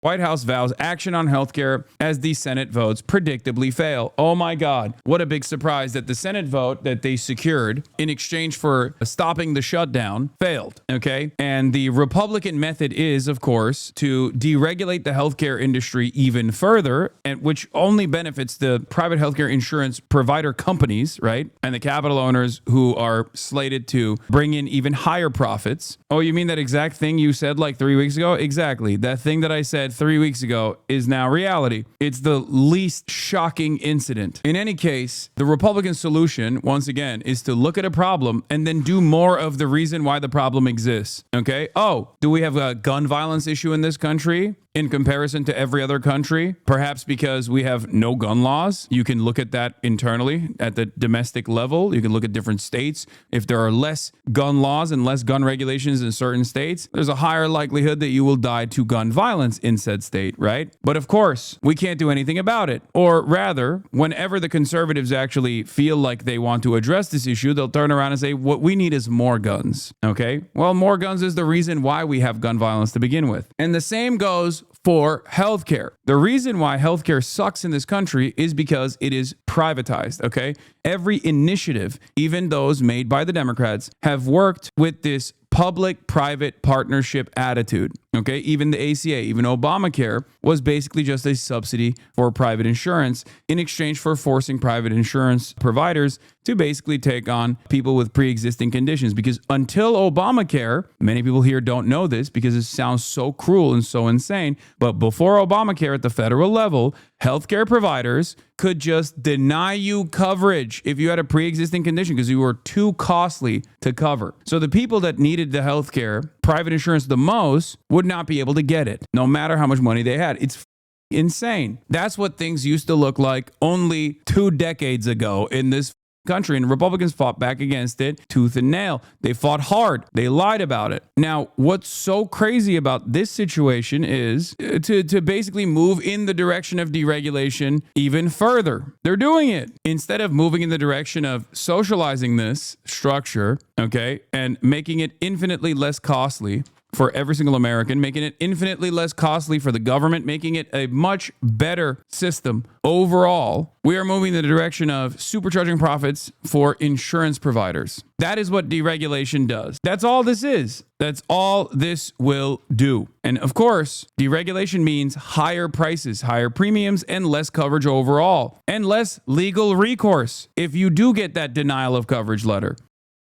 White House vows action on healthcare as the Senate votes predictably fail. Oh my God. What a big surprise that the Senate vote that they secured in exchange for stopping the shutdown failed. Okay. And the Republican method is, of course, to deregulate the healthcare industry even further, and which only benefits the private healthcare insurance provider companies, right? And the capital owners who are slated to bring in even higher profits. Oh, you mean that exact thing you said like 3 weeks ago? Exactly. That thing that I said 3 weeks ago is now reality. It's the least shocking incident. In any case, the Republican solution, once again, is to look at a problem and then do more of the reason why the problem exists. Okay? Oh, do we have a gun violence issue in this country? In comparison to every other country, perhaps because we have no gun laws. You can look at that internally at the domestic level. You can look at different states. If there are less gun laws and less gun regulations in certain states, there's a higher likelihood that you will die to gun violence in said state, right? But of course, we can't do anything about it. Or rather, whenever the conservatives actually feel like they want to address this issue, they'll turn around and say, what we need is more guns, okay? Well, more guns is the reason why we have gun violence to begin with. And the same goes for healthcare. The reason why healthcare sucks in this country is because it is privatized, okay? Every initiative, even those made by the Democrats, have worked with this public-private partnership attitude, okay? Even the ACA, even Obamacare was basically just a subsidy for private insurance in exchange for forcing private insurance providers to basically take on people with pre-existing conditions. Because until Obamacare, many people here don't know this because it sounds so cruel and so insane, but before Obamacare at the federal level, healthcare providers could just deny you coverage if you had a pre-existing condition because you were too costly to cover. So the people that needed the healthcare, private insurance the most, would not be able to get it, no matter how much money they had. It's insane. That's what things used to look like only 2 decades ago in this country, and Republicans fought back against it tooth and nail. They fought hard. They lied about it. Now, what's so crazy about this situation is to basically move in the direction of deregulation even further. They're doing it. Instead of moving in the direction of socializing this structure, okay, and making it infinitely less costly for every single American, making it infinitely less costly for the government, making it a much better system overall, we are moving in the direction of supercharging profits for insurance providers. That is what deregulation does. That's all this is. That's all this will do. And of course, deregulation means higher prices, higher premiums, and less coverage overall, and less legal recourse if you do get that denial of coverage letter.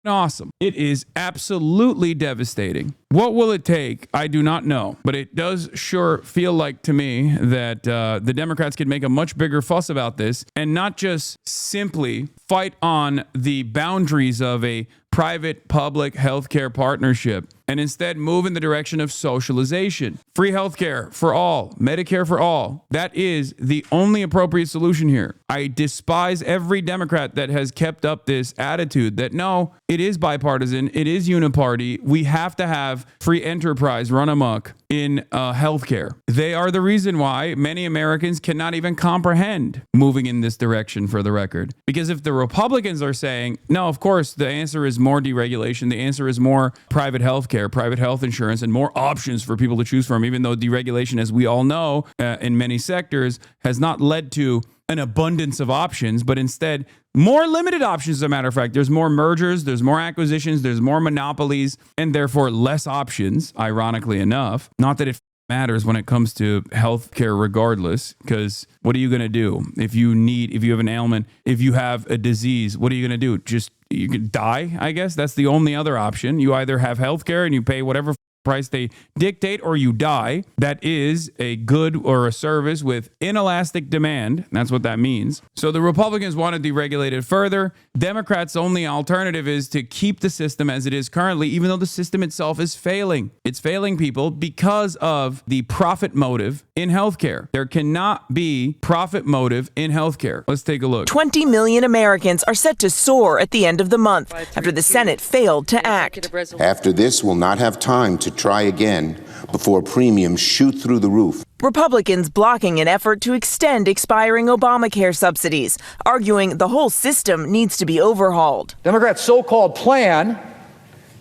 Awesome. It is absolutely devastating. What will it take? I do not know, but it does sure feel like to me that the Democrats could make a much bigger fuss about this and not just simply fight on the boundaries of a private-public healthcare partnership and instead move in the direction of socialization. Free healthcare for all, Medicare for all. That is the only appropriate solution here. I despise every Democrat that has kept up this attitude that no, it is bipartisan, it is uniparty. We have to have free enterprise run amok in healthcare. They are the reason why many Americans cannot even comprehend moving in this direction, for the record. Because if the Republicans are saying, no, of course, the answer is more deregulation, the answer is more private healthcare, private health insurance, and more options for people to choose from, even though deregulation, as we all know, in many sectors, has not led to an abundance of options, but instead more limited options. As a matter of fact, there's more mergers, there's more acquisitions, there's more monopolies, and therefore less options, ironically enough. Not that it matters when it comes to healthcare regardless, because what are you going to do if you have an ailment, if you have a disease, what are you going to do? You can die, I guess. That's the only other option. You either have healthcare and you pay whatever price they dictate, or you die. That is a good or a service with inelastic demand. That's what that means. So the Republicans want to deregulate it further. Democrats' only alternative is to keep the system as it is currently, even though the system itself is failing. It's failing people because of the profit motive in healthcare. There cannot be profit motive in healthcare. Let's take a look. 20 million Americans are set to soar at the end of the month after the Senate failed to act. After this, we'll not have time to try again before premiums shoot through the roof. Republicans blocking an effort to extend expiring Obamacare subsidies, arguing the whole system needs to be overhauled. Democrats' so-called plan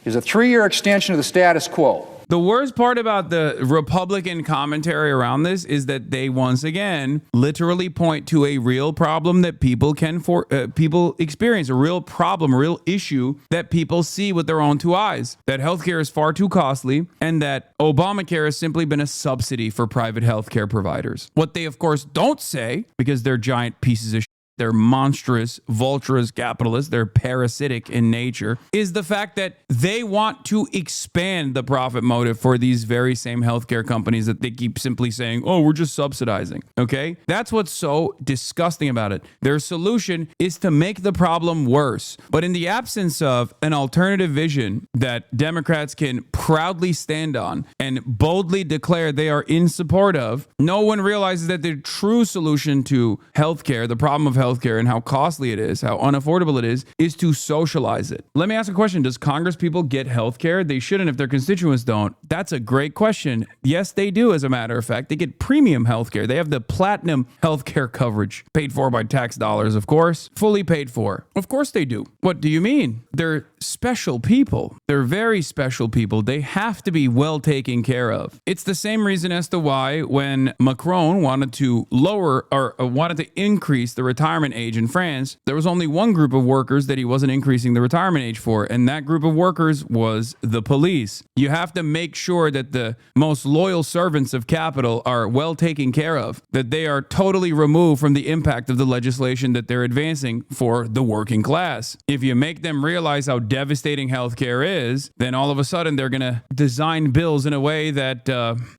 is a 3-year extension of the status quo. The worst part about the Republican commentary around this is that they once again literally point to a real problem that people people experience, a real problem, a real issue that people see with their own two eyes, that healthcare is far too costly and that Obamacare has simply been a subsidy for private healthcare providers. What they, of course, don't say, because they're giant pieces of shit, they're monstrous, vulturous capitalists, they're parasitic in nature, is the fact that they want to expand the profit motive for these very same healthcare companies that they keep simply saying, oh, we're just subsidizing. Okay? That's what's so disgusting about it. Their solution is to make the problem worse. But in the absence of an alternative vision that Democrats can proudly stand on and boldly declare they are in support of, no one realizes that the true solution to healthcare, the problem of healthcare and how costly it is, how unaffordable it is to socialize it. Let me ask a question. Does Congress people get healthcare? They shouldn't if their constituents don't. That's a great question. Yes, they do, as a matter of fact. They get premium healthcare. They have the platinum healthcare coverage, paid for by tax dollars, of course, fully paid for. Of course they do. What do you mean? They're special people. They're very special people. They have to be well taken care of. It's the same reason as to why when Macron wanted to lower or wanted to increase the retirement age in France, there was only one group of workers that he wasn't increasing the retirement age for, and that group of workers was the police. You have to make sure that the most loyal servants of capital are well taken care of, that they are totally removed from the impact of the legislation that they're advancing for the working class. If you make them realize how devastating healthcare is, then all of a sudden they're going to design bills in a way that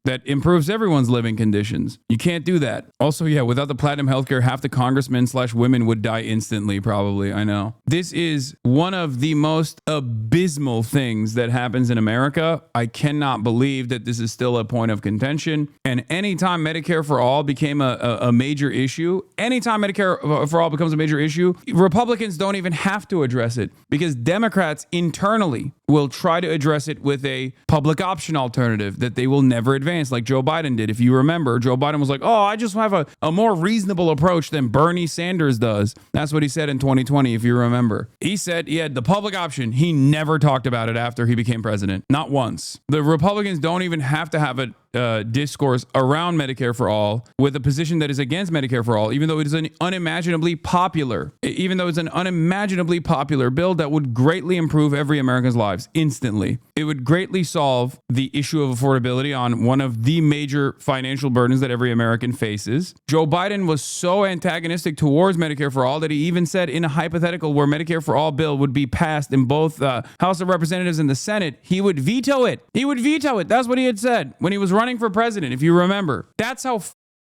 that improves everyone's living conditions. You can't do that. Also, yeah, without the platinum healthcare, half the congressmen/women would die instantly, probably. I know. This is one of the most abysmal things that happens in America. I cannot believe that this is still a point of contention. And anytime Medicare for all became a major issue, anytime Medicare for all becomes a major issue, Republicans don't even have to address it because Democrats internally will try to address it with a public option alternative that they will never advance, like Joe Biden did. If you remember, Joe Biden was like, oh, I just have a more reasonable approach than Bernie Sanders does. That's what he said in 2020, if you remember. He said he had the public option. He never talked about it after he became president. Not once. The Republicans don't even have to have a discourse around Medicare for all with a position that is against Medicare for all, even though it is an unimaginably popular bill that would greatly improve every American's lives instantly. It would greatly solve the issue of affordability on one of the major financial burdens that every American faces. Joe Biden was so antagonistic towards Medicare for all that he even said in a hypothetical where Medicare for all bill would be passed in both House of Representatives and the Senate, he would veto it. He would veto it. That's what he had said when he was running for president, if you remember. That's how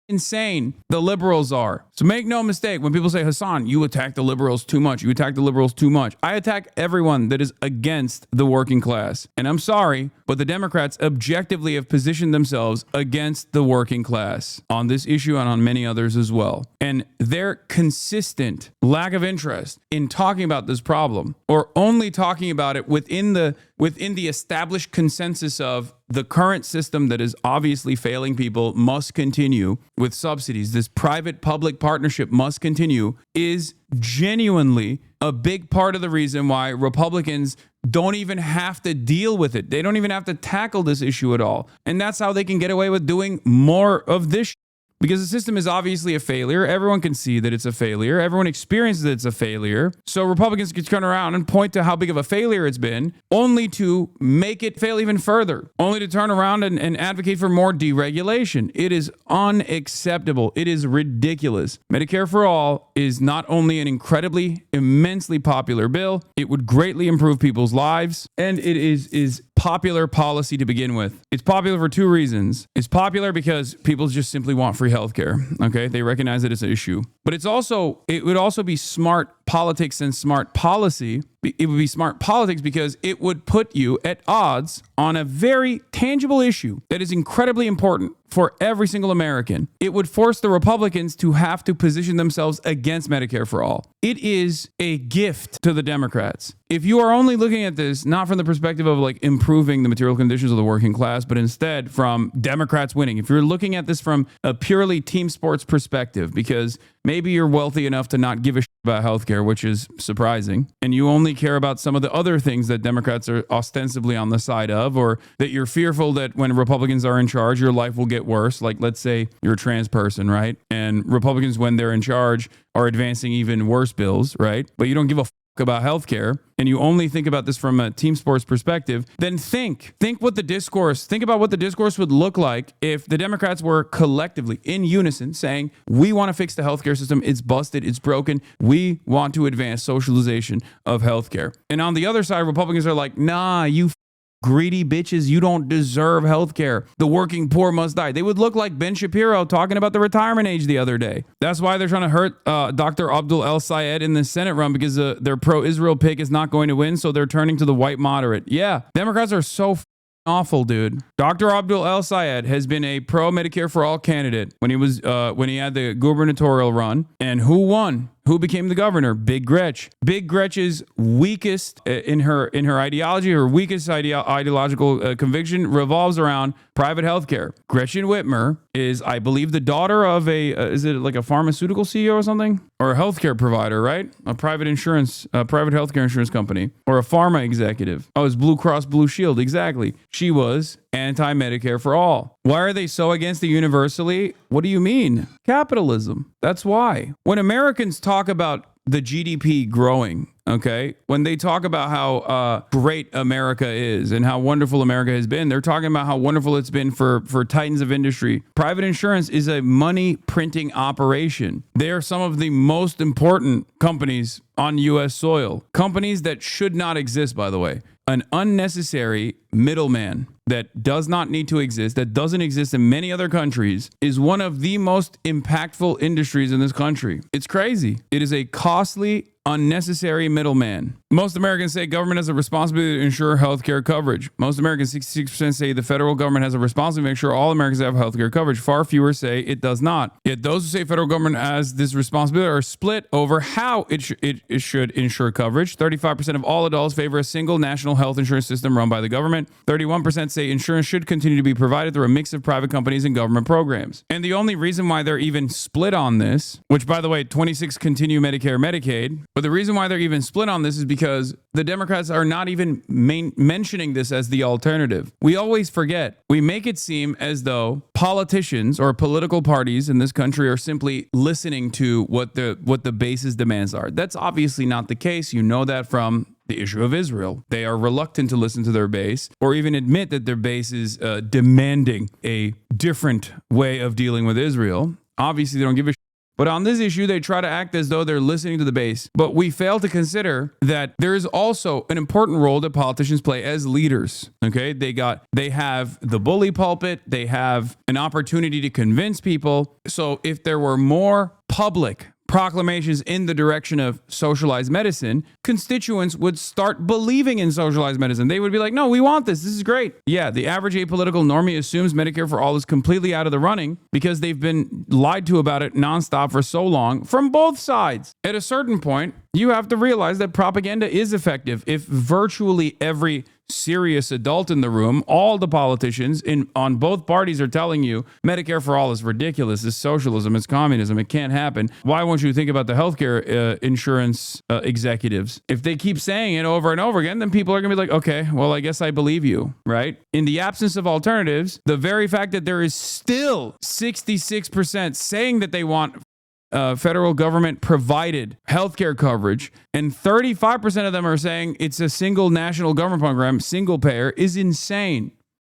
insane the liberals are. So make no mistake, when people say, Hasan, you attack the liberals too much. You attack the liberals too much. I attack everyone that is against the working class. And I'm sorry, but the Democrats objectively have positioned themselves against the working class on this issue and on many others as well. And their consistent lack of interest in talking about this problem, or only talking about it within the established consensus of the current system that is obviously failing people, must continue with subsidies. This private-public partnership must continue, is genuinely a big part of the reason why Republicans don't even have to deal with it. They don't even have to tackle this issue at all. And that's how they can get away with doing more of this. Because the system is obviously a failure. Everyone can see that it's a failure. Everyone experiences that it's a failure. So Republicans can turn around and point to how big of a failure it's been, only to make it fail even further, only to turn around and advocate for more deregulation. It is unacceptable. It is ridiculous. Medicare for all is not only an incredibly, immensely popular bill, it would greatly improve people's lives, and it is popular policy to begin with. It's popular for two reasons. It's popular because people just simply want free healthcare. Okay, they recognize that it's an issue, but it would also be smart politics and smart policy. It would be smart politics because it would put you at odds on a very tangible issue that is incredibly important for every single American. It would force the Republicans to have to position themselves against Medicare for all. It is a gift to the Democrats. If you are only looking at this not from the perspective of like improving the material conditions of the working class, but instead from Democrats winning, if you're looking at this from a purely team sports perspective, because maybe you're wealthy enough to not give a shit about healthcare, which is surprising, and you only care about some of the other things that Democrats are ostensibly on the side of, or that you're fearful that when Republicans are in charge, your life will get worse. Like, let's say you're a trans person, right? And Republicans, when they're in charge, are advancing even worse bills, right? But you don't give a about healthcare, and you only think about this from a team sports perspective, then think about what the discourse would look like if the Democrats were collectively in unison saying, we want to fix the healthcare system. It's busted. It's broken. We want to advance socialization of healthcare. And on the other side, Republicans are like, nah, you greedy bitches, you don't deserve health care. The working poor must die. They would look like Ben Shapiro talking about the retirement age the other day. That's why they're trying to hurt Dr. Abdul El Sayed in the Senate run, because their pro-Israel pick is not going to win, so they're turning to the white moderate. Yeah, Democrats are so awful, dude. Dr. Abdul El Sayed has been a pro-Medicare for all candidate when he had the gubernatorial run. And who won? Who became the governor? Big Gretch. Big Gretch's weakest in her ideology, her weakest ideological conviction revolves around private healthcare. Gretchen Whitmer is, I believe, the daughter of is it like a pharmaceutical CEO or something? Or a healthcare provider, right? A private healthcare insurance company. Or a pharma executive. Oh, it's Blue Cross Blue Shield, exactly. She was anti-Medicare for all. Why are they so against the universally? What do you mean? Capitalism. That's why. When Americans talk about the GDP growing, okay, when they talk about how great America is and how wonderful America has been, they're talking about how wonderful it's been for titans of industry. Private insurance is a money printing operation. They are some of the most important companies on U.S. soil. Companies that should not exist, by the way. An unnecessary middleman that does not need to exist, that doesn't exist in many other countries, is one of the most impactful industries in this country. It's crazy. It is a costly, unnecessary middleman. Most Americans say government has a responsibility to ensure healthcare coverage. Most Americans, 66%, say the federal government has a responsibility to make sure all Americans have healthcare coverage. Far fewer say it does not. Yet those who say federal government has this responsibility are split over how it should ensure coverage. 35% of all adults favor a single national health insurance system run by the government. 31% say insurance should continue to be provided through a mix of private companies and government programs. And the only reason why they're even split on this, which, by the way, 26 continue Medicare, Medicaid, but the reason why they're even split on this is because the Democrats are not even mentioning this as the alternative. We always forget. We make it seem as though politicians or political parties in this country are simply listening to what the base's demands are. That's obviously not the case. You know that from the issue of Israel. They are reluctant to listen to their base or even admit that their base is demanding a different way of dealing with Israel. Obviously, they don't give a shit. But on this issue, they try to act as though they're listening to the base. But we fail to consider that there is also an important role that politicians play as leaders. Okay, they have the bully pulpit. They have an opportunity to convince people. So if there were more public proclamations in the direction of socialized medicine, constituents would start believing in socialized medicine. They would be like, no, we want this. This is great. Yeah, the average apolitical normie assumes Medicare for all is completely out of the running because they've been lied to about it nonstop for so long from both sides. At a certain point, you have to realize that propaganda is effective. If virtually every serious adult in the room, all the politicians on both parties are telling you Medicare for all is ridiculous, it's socialism, it's communism, it can't happen. Why won't you think about the healthcare insurance executives? If they keep saying it over and over again, then people are going to be like, okay, well, I guess I believe you, right? In the absence of alternatives, the very fact that there is still 66% saying that they want federal government provided healthcare coverage, and 35% of them are saying it's a single national government program, single payer, is insane.